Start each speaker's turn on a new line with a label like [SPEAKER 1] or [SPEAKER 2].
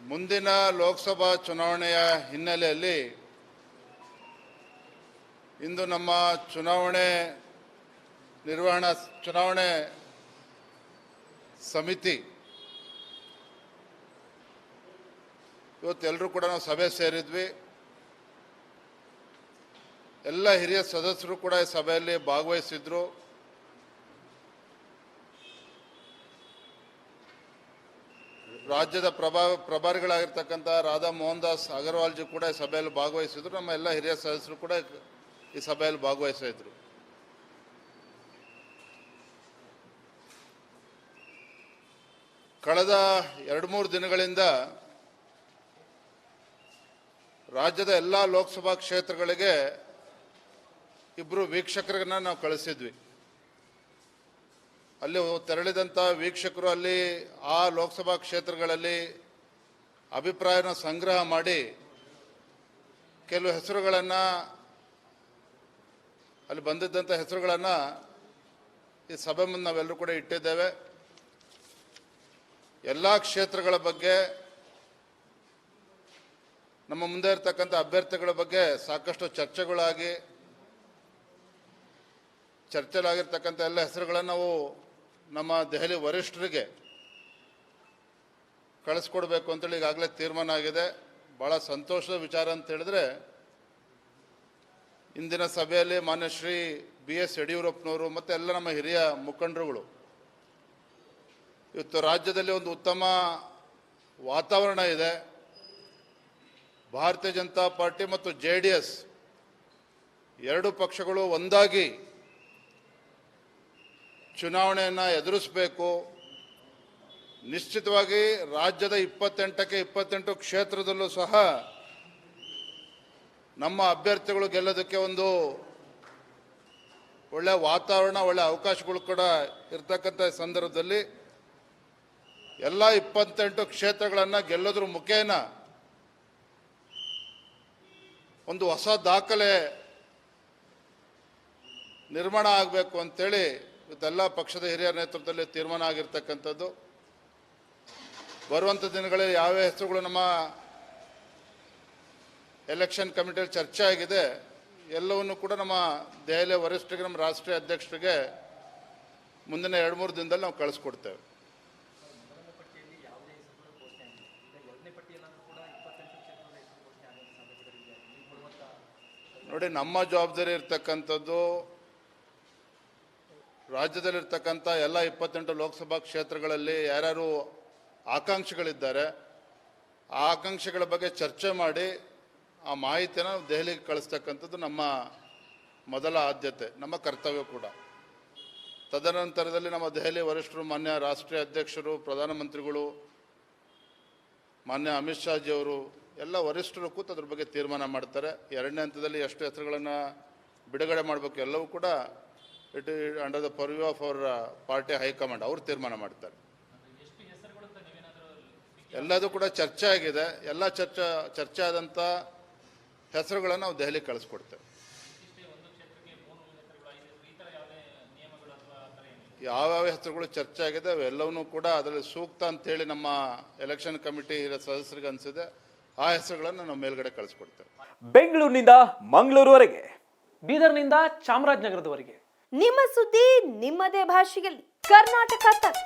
[SPEAKER 1] ಮುಂದಿನ ಲೋಕಸಭಾ ಚುನಾವಣೆಯ ಹಿನ್ನೆಲೆಯಲ್ಲಿ ಇಂದು ನಮ್ಮ ಚುನಾವಣೆ ಸಮಿತಿ ಇವತ್ತೆಲ್ಲರೂ ಕೂಡ ನಾವು ಸಭೆ ಸೇರಿದ್ವಿ. ಎಲ್ಲ ಹಿರಿಯ ಸದಸ್ಯರು ಕೂಡ ಈ ಸಭೆಯಲ್ಲಿ ಭಾಗವಹಿಸಿದ್ರು. ರಾಜ್ಯದ ಪ್ರಭಾರಿಗಳಾಗಿರ್ತಕ್ಕಂಥ ರಾಧಾ ಮೋಹನ್ ದಾಸ್ ಅಗರ್ವಾಲ್ ಜಿ ಕೂಡ ಈ ಸಭೆಯಲ್ಲಿ ಭಾಗವಹಿಸಿದ್ರು. ನಮ್ಮ ಎಲ್ಲ ಹಿರಿಯ ಸದಸ್ಯರು ಕೂಡ ಈ ಸಭೆಯಲ್ಲಿ ಭಾಗವಹಿಸಿದ್ರು. ಕಳೆದ 2-3 ದಿನಗಳಿಂದ ರಾಜ್ಯದ ಎಲ್ಲ ಲೋಕಸಭಾ ಕ್ಷೇತ್ರಗಳಿಗೆ ಇಬ್ಬರು ವೀಕ್ಷಕರನ್ನ ನಾವು ಕಳಿಸಿದ್ವಿ. ಅಲ್ಲಿ ತೆರಳಿದಂಥ ವೀಕ್ಷಕರು ಅಲ್ಲಿ ಆ ಲೋಕಸಭಾ ಕ್ಷೇತ್ರಗಳಲ್ಲಿ ಅಭಿಪ್ರಾಯನ ಸಂಗ್ರಹ ಮಾಡಿ ಕೆಲವು ಹೆಸರುಗಳನ್ನು ಅಲ್ಲಿ ಬಂದಿದ್ದಂಥ ಹೆಸರುಗಳನ್ನು ಈ ಸಭೆ ಮುಂದೆ ನಾವೆಲ್ಲರೂ ಕೂಡ ಇಟ್ಟಿದ್ದೇವೆ. ಎಲ್ಲ ಕ್ಷೇತ್ರಗಳ ಬಗ್ಗೆ, ನಮ್ಮ ಮುಂದೆ ಇರತಕ್ಕಂಥ ಅಭ್ಯರ್ಥಿಗಳ ಬಗ್ಗೆ ಸಾಕಷ್ಟು ಚರ್ಚೆಲಾಗಿರ್ತಕ್ಕಂಥ ಎಲ್ಲ ಹೆಸರುಗಳನ್ನು ನಾವು ನಮ್ಮ ದೆಹಲಿ ವರಿಷ್ಠರಿಗೆ ಕಳಿಸ್ಕೊಡ್ಬೇಕು ಅಂತೇಳಿ ಈಗಾಗಲೇ ತೀರ್ಮಾನ ಆಗಿದೆ. ಭಾಳ ಸಂತೋಷದ ವಿಚಾರ ಅಂತ ಹೇಳಿದ್ರೆ, ಇಂದಿನ ಸಭೆಯಲ್ಲಿ ಮಾನ್ಯ ಶ್ರೀ BS ಯಡಿಯೂರಪ್ಪನವರು ಮತ್ತು ಎಲ್ಲ ನಮ್ಮ ಹಿರಿಯ ಮುಖಂಡರುಗಳು ಇವತ್ತು ರಾಜ್ಯದಲ್ಲಿ ಒಂದು ಉತ್ತಮ ವಾತಾವರಣ ಇದೆ. ಭಾರತೀಯ ಜನತಾ ಪಾರ್ಟಿ ಮತ್ತು JDS ಎರಡು ಪಕ್ಷಗಳು ಒಂದಾಗಿ ಚುನಾವಣೆಯನ್ನು ಎದುರಿಸಬೇಕು. ನಿಶ್ಚಿತವಾಗಿ ರಾಜ್ಯದ 28ಕ್ಕೆ 28 ಕ್ಷೇತ್ರದಲ್ಲೂ ಸಹ ನಮ್ಮ ಅಭ್ಯರ್ಥಿಗಳು ಗೆಲ್ಲೋದಕ್ಕೆ ಒಂದು ಒಳ್ಳೆಯ ವಾತಾವರಣ, ಒಳ್ಳೆಯ ಅವಕಾಶಗಳು ಕೂಡ ಇರ್ತಕ್ಕಂಥ ಸಂದರ್ಭದಲ್ಲಿ ಎಲ್ಲ 28 ಕ್ಷೇತ್ರಗಳನ್ನು ಗೆಲ್ಲೋದ್ರ ಮುಖೇನ ಒಂದು ಹೊಸ ದಾಖಲೆ ನಿರ್ಮಾಣ ಆಗಬೇಕು ಅಂತೇಳಿ ಇವತ್ತೆಲ್ಲ ಪಕ್ಷದ ಹಿರಿಯರ ನೇತೃತ್ವದಲ್ಲಿ ತೀರ್ಮಾನ ಆಗಿರ್ತಕ್ಕಂಥದ್ದು. ಬರುವಂಥ ದಿನಗಳಲ್ಲಿ ಯಾವ ಹೆಸರುಗಳು ನಮ್ಮ ಎಲೆಕ್ಷನ್ ಕಮಿಟಿಯಲ್ಲಿ ಚರ್ಚೆ ಆಗಿದೆ ಎಲ್ಲವನ್ನು ಕೂಡ ನಮ್ಮ ದೆಹಲಿಯ ವರಿಷ್ಠರಿಗೆ, ನಮ್ಮ ರಾಷ್ಟ್ರೀಯ ಅಧ್ಯಕ್ಷರಿಗೆ ಮುಂದಿನ 2-3 ದಿನದಲ್ಲಿ ನಾವು ಕಳಿಸ್ಕೊಡ್ತೇವೆ. ನೋಡಿ, ನಮ್ಮ ಜವಾಬ್ದಾರಿ ಇರ್ತಕ್ಕಂಥದ್ದು ರಾಜ್ಯದಲ್ಲಿರ್ತಕ್ಕಂಥ ಎಲ್ಲ 28 ಲೋಕಸಭಾ ಕ್ಷೇತ್ರಗಳಲ್ಲಿ ಯಾರ್ಯಾರು ಆಕಾಂಕ್ಷಿಗಳಿದ್ದಾರೆ ಆ ಆಕಾಂಕ್ಷಿಗಳ ಬಗ್ಗೆ ಚರ್ಚೆ ಮಾಡಿ ಆ ಮಾಹಿತಿಯನ್ನು ದೆಹಲಿಗೆ ಕಳಿಸ್ತಕ್ಕಂಥದ್ದು ನಮ್ಮ ಮೊದಲ ಆದ್ಯತೆ, ನಮ್ಮ ಕರ್ತವ್ಯ ಕೂಡ. ತದನಂತರದಲ್ಲಿ ನಮ್ಮ ದೆಹಲಿ ವರಿಷ್ಠರು, ಮಾನ್ಯ ರಾಷ್ಟ್ರೀಯ ಅಧ್ಯಕ್ಷರು, ಪ್ರಧಾನಮಂತ್ರಿಗಳು, ಮಾನ್ಯ ಅಮಿತ್ ಶಾ ಜಿಯವರು ಎಲ್ಲ ವರಿಷ್ಠರು ಕೂತು ಅದ್ರ ಬಗ್ಗೆ ತೀರ್ಮಾನ ಮಾಡ್ತಾರೆ. 2ನೇ ಹಂತದಲ್ಲಿ ಎಷ್ಟು ಹೆಸರುಗಳನ್ನು ಬಿಡುಗಡೆ ಮಾಡಬೇಕು ಎಲ್ಲವೂ ಕೂಡ it under the purview of our party high command ಅವರು ತೀರ್ಮಾನ ಮಾಡ್ತಾರೆ. ಎಲ್ಲದೂ ಕೂಡ ಚರ್ಚೆ ಆಗಿದೆ. ಎಲ್ಲ ಚರ್ಚೆ ಆದಂಥ ಹೆಸರುಗಳನ್ನು ನಾವು ದೆಹಲಿಗೆ ಕಳಿಸ್ಕೊಡ್ತೇವೆ. ಯಾವ್ಯಾವ ಹೆಸರುಗಳು ಚರ್ಚೆ ಆಗಿದೆ ಅವೆಲ್ಲವನ್ನೂ ಕೂಡ ಅದರಲ್ಲಿ ಸೂಕ್ತ ಅಂತೇಳಿ ನಮ್ಮ ಎಲೆಕ್ಷನ್ ಕಮಿಟಿ ಸದಸ್ಯರಿಗೆ ಅನಿಸಿದೆ, ಆ ಹೆಸರುಗಳನ್ನು ನಾವು ಮೇಲ್ಗಡೆ ಕಳಿಸ್ಕೊಡ್ತೇವೆ.
[SPEAKER 2] ಬೆಂಗಳೂರಿನಿಂದ ಮಂಗಳೂರುವರೆಗೆ, ಬೀದರ್ನಿಂದ ಚಾಮರಾಜನಗರದವರೆಗೆ
[SPEAKER 3] ನಿಮ್ಮ ಸುದ್ದಿ ನಿಮ್ಮದೇ ಭಾಷೆಯಲ್ಲಿ. ಕರ್ನಾಟಕ ತಕ್.